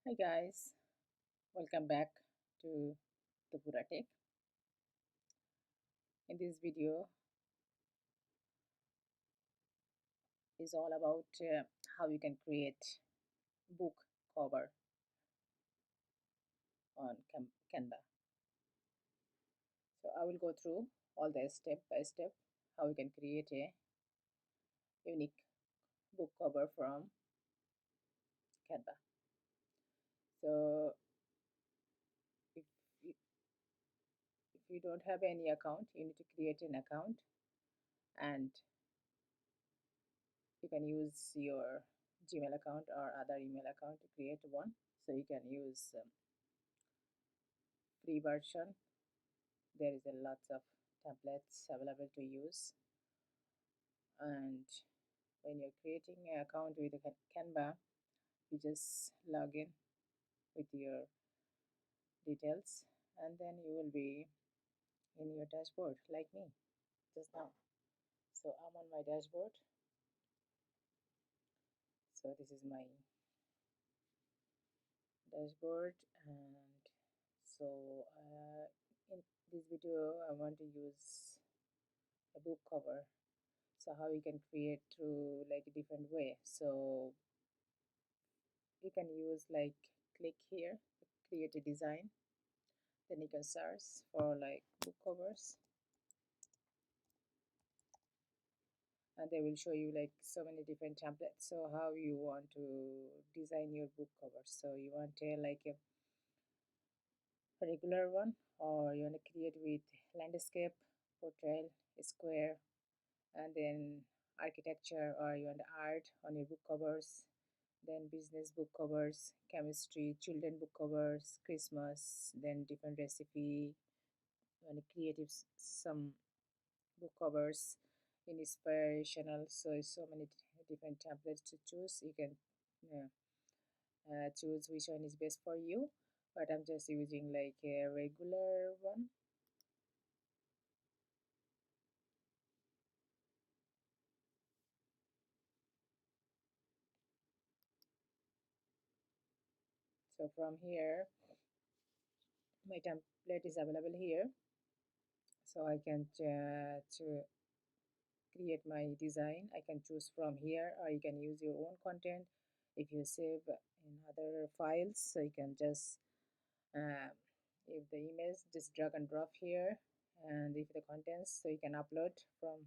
Hi guys, welcome back to the Buddha Tech. In this video is all about how you can create book cover on Canva. So I will go through all the step by step how you can create a unique book cover from Canva. So if you, if you don't have any account, you need to create an account and you can use your Gmail account or other email account to create one. So you can use free version. There is a lots of templates available to use, and when you're creating an account with Canva, you just log in with your details and then you will be in your dashboard like me just now. So I'm on my dashboard. So this is my dashboard, and so in this video I want to use a book cover. So how you can create through like a different way. So you can use like click here, create a design, then you can search for like book covers, and they will show you like so many different templates. So how you want to design your book cover. So you want a like a regular one, or you want to create with landscape, portrait, square, and then architecture, or you want art on your book covers, then business book covers, chemistry, children book covers, Christmas, then different recipe, and creative some book covers, inspirational. So so many different templates to choose. You can choose which one is best for you, but I'm just using like a regular one. So from here, my template is available here, so I can to create my design. I can choose from here, or you can use your own content. If you save in other files, so you can just if the image, just drag and drop here, and if the contents, so you can upload from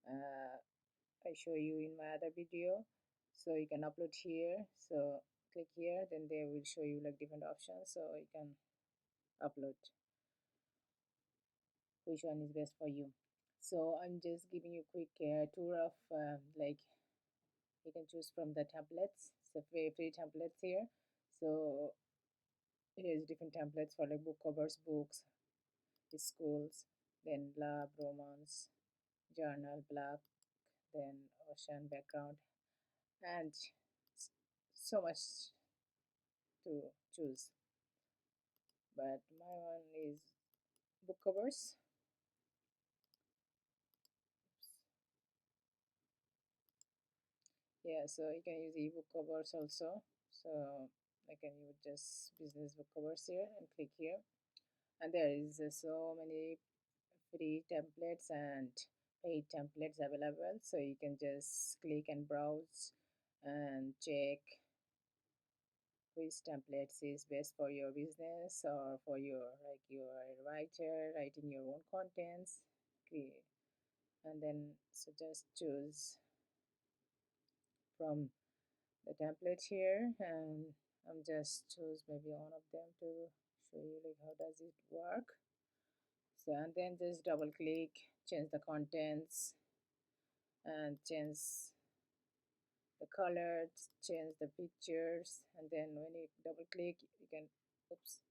I show you in my other video. So you can upload here, so click here, then they will show you like different options, so you can upload which one is best for you. So I'm just giving you a quick tour of like you can choose from the templates, so free templates here. So here's different templates for like book covers, books, schools, then love, romance, journal, black, then ocean background, and so much to choose. But my one is book covers. Yeah, so you can use ebook covers also. So I can use just business book covers here and click here, and there is so many free templates and paid templates available, so you can just click and browse and check which templates is best for your business, or for your like you are a writer writing your own contents. And then so just choose from the template here, and I'm just choose maybe one of them to show you like how does it work. So and then just double click, change the contents, and change the colors, change the pictures, and then when you double click, you can oops,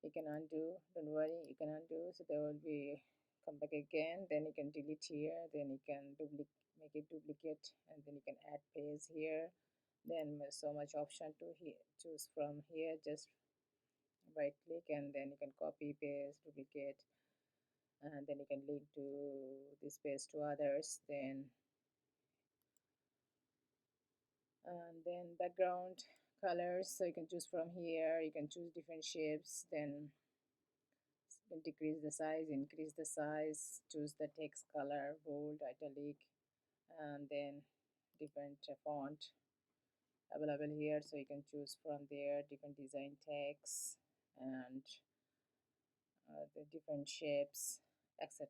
you can undo. Don't worry, you can undo. So there will be come back again. Then you can delete here. Then you can make it duplicate, and then you can add page here. Then so much option to choose from here. Just right click, and then you can copy, paste, duplicate, and then you can link to this page to others. Then And then background colors, so you can choose from here. You can choose different shapes, then you can decrease the size, increase the size, choose the text color, bold, italic, and then different font available here, so you can choose from there different design text and the different shapes, etc.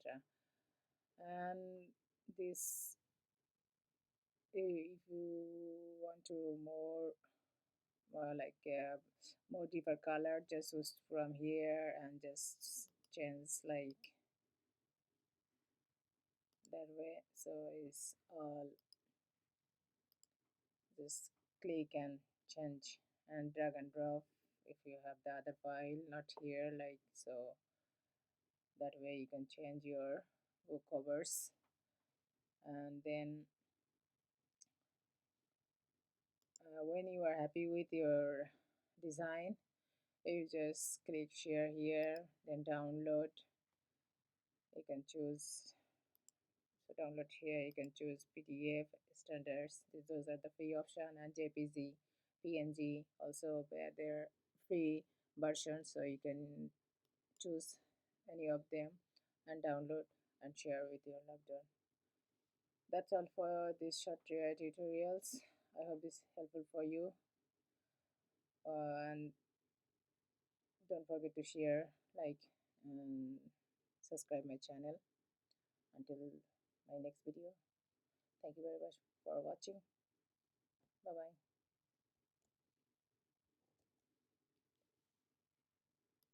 And this, if you want to like more deeper color, just choose from here and just change like that way. So it's all just click and change and drag and drop if you have the other file not here, like so. That way you can change your book covers. And then when you are happy with your design, you just click share here, then download. You can choose, so download here, you can choose PDF standards, those are the free option, and JPG, PNG also, they're free versions, so you can choose any of them and download and share with your loved one. That's all for these short tutorials. I hope this is helpful for you, and don't forget to share, like, and subscribe my channel. Until my next video, thank you very much for watching. Bye bye.